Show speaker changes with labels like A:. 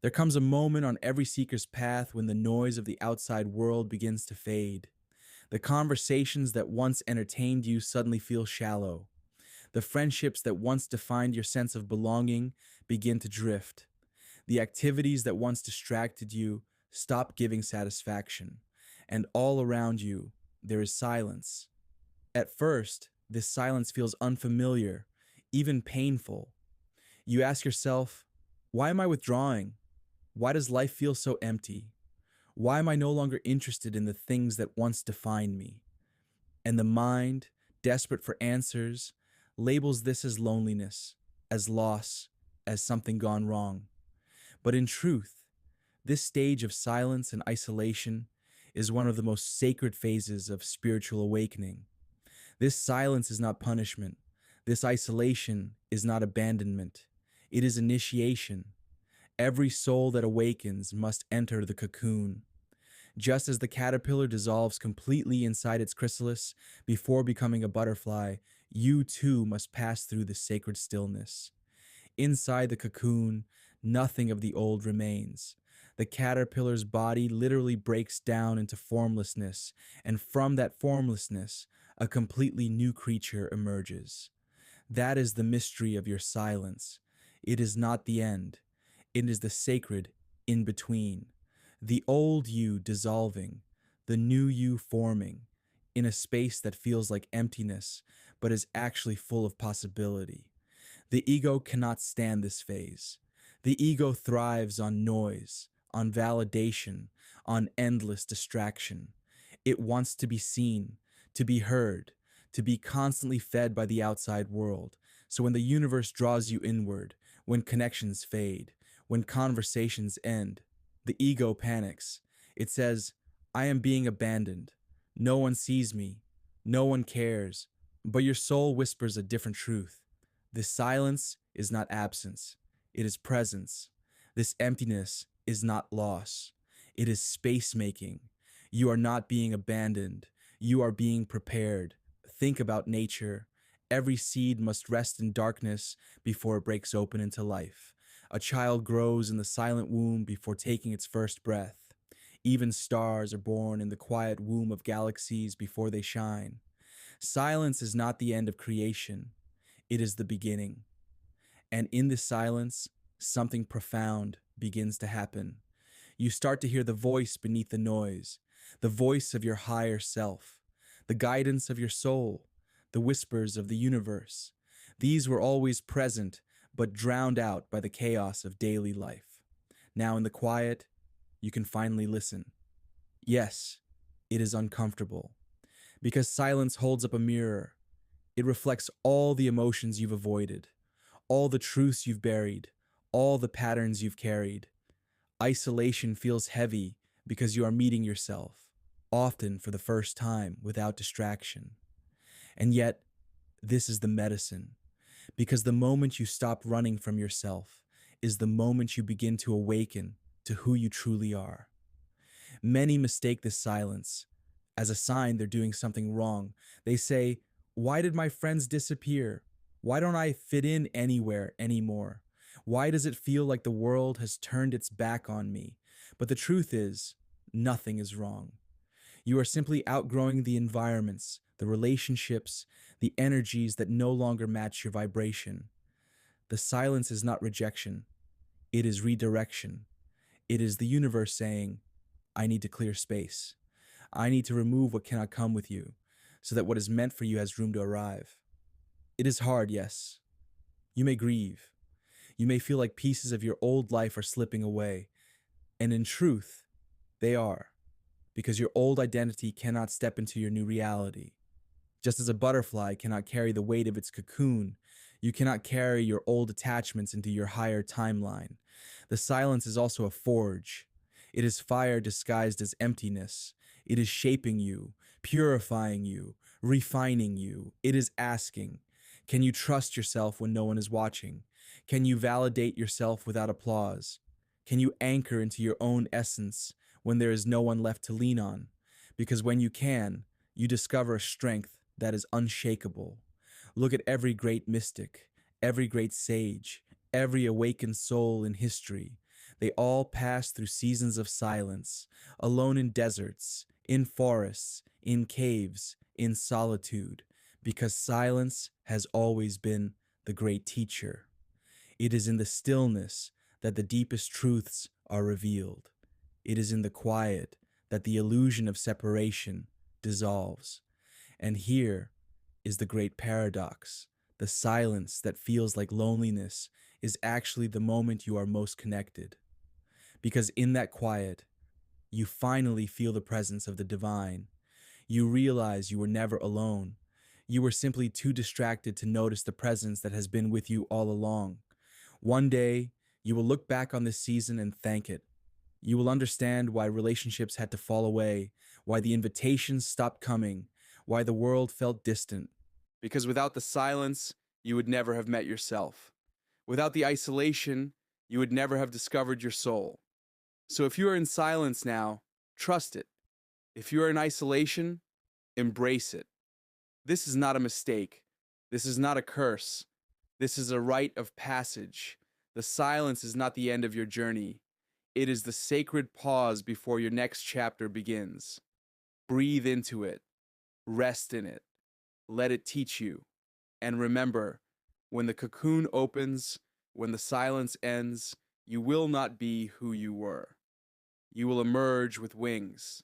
A: There comes a moment on every seeker's path when the noise of the outside world begins to fade. The conversations that once entertained you suddenly feel shallow. The friendships that once defined your sense of belonging begin to drift. The activities that once distracted you stop giving satisfaction. And all around you, there is silence. At first, this silence feels unfamiliar, even painful. You ask yourself, why am I withdrawing? Why does life feel so empty? Why am I no longer interested in the things that once defined me? And the mind, desperate for answers, labels this as loneliness, as loss, as something gone wrong. But in truth, this stage of silence and isolation is one of the most sacred phases of spiritual awakening. This silence is not punishment. This isolation is not abandonment. It is initiation. Every soul that awakens must enter the cocoon. Just as the caterpillar dissolves completely inside its chrysalis before becoming a butterfly, you too must pass through the sacred stillness. Inside the cocoon, nothing of the old remains. The caterpillar's body literally breaks down into formlessness, and from that formlessness, a completely new creature emerges. That is the mystery of your silence. It is not the end. It is the sacred in between. The old you dissolving, the new you forming, in a space that feels like emptiness, but is actually full of possibility. The ego cannot stand this phase. The ego thrives on noise, on validation, on endless distraction. It wants to be seen, to be heard, to be constantly fed by the outside world. So when the universe draws you inward, when connections fade, when conversations end, the ego panics. It says, I am being abandoned. No one sees me. No one cares. But your soul whispers a different truth. This silence is not absence. It is presence. This emptiness is not loss. It is space making. You are not being abandoned. You are being prepared. Think about nature. Every seed must rest in darkness before it breaks open into life. A child grows in the silent womb before taking its first breath. Even stars are born in the quiet womb of galaxies before they shine. Silence is not the end of creation. It is the beginning. And in this silence, something profound begins to happen. You start to hear the voice beneath the noise, the voice of your higher self, the guidance of your soul, the whispers of the universe. These were always present, but drowned out by the chaos of daily life. Now in the quiet, you can finally listen. Yes, it is uncomfortable, because silence holds up a mirror. It reflects all the emotions you've avoided, all the truths you've buried, all the patterns you've carried. Isolation feels heavy because you are meeting yourself, often for the first time without distraction. And yet, this is the medicine, because the moment you stop running from yourself is the moment you begin to awaken to who you truly are. Many mistake this silence as a sign they're doing something wrong. They say, why did my friends disappear? Why don't I fit in anywhere anymore? Why does it feel like the world has turned its back on me? But the truth is, nothing is wrong. You are simply outgrowing the environments, the relationships, the energies that no longer match your vibration. The silence is not rejection. It is redirection. It is the universe saying, I need to clear space. I need to remove what cannot come with you, so that what is meant for you has room to arrive. It is hard, yes. You may grieve. You may feel like pieces of your old life are slipping away. And in truth, they are, because your old identity cannot step into your new reality. Just as a butterfly cannot carry the weight of its cocoon, you cannot carry your old attachments into your higher timeline. The silence is also a forge. It is fire disguised as emptiness. It is shaping you, purifying you, refining you. It is asking, can you trust yourself when no one is watching? Can you validate yourself without applause? Can you anchor into your own essence when there is no one left to lean on? Because when you can, you discover a strength that is unshakable. Look at every great mystic, every great sage, every awakened soul in history. They all pass through seasons of silence, alone in deserts, in forests, in caves, in solitude, because silence has always been the great teacher. It is in the stillness that the deepest truths are revealed. It is in the quiet that the illusion of separation dissolves. And here is the great paradox. The silence that feels like loneliness is actually the moment you are most connected. Because in that quiet, you finally feel the presence of the divine. You realize you were never alone. You were simply too distracted to notice the presence that has been with you all along. One day, you will look back on this season and thank it. You will understand why relationships had to fall away, why the invitations stopped coming, why the world felt distant. Because without the silence, you would never have met yourself. Without the isolation, you would never have discovered your soul. So if you are in silence now, trust it. If you are in isolation, embrace it. This is not a mistake. This is not a curse. This is a rite of passage. The silence is not the end of your journey. It is the sacred pause before your next chapter begins. Breathe into it. Rest in it. Let it teach you. And remember, when the cocoon opens, when the silence ends, you will not be who you were. You will emerge with wings.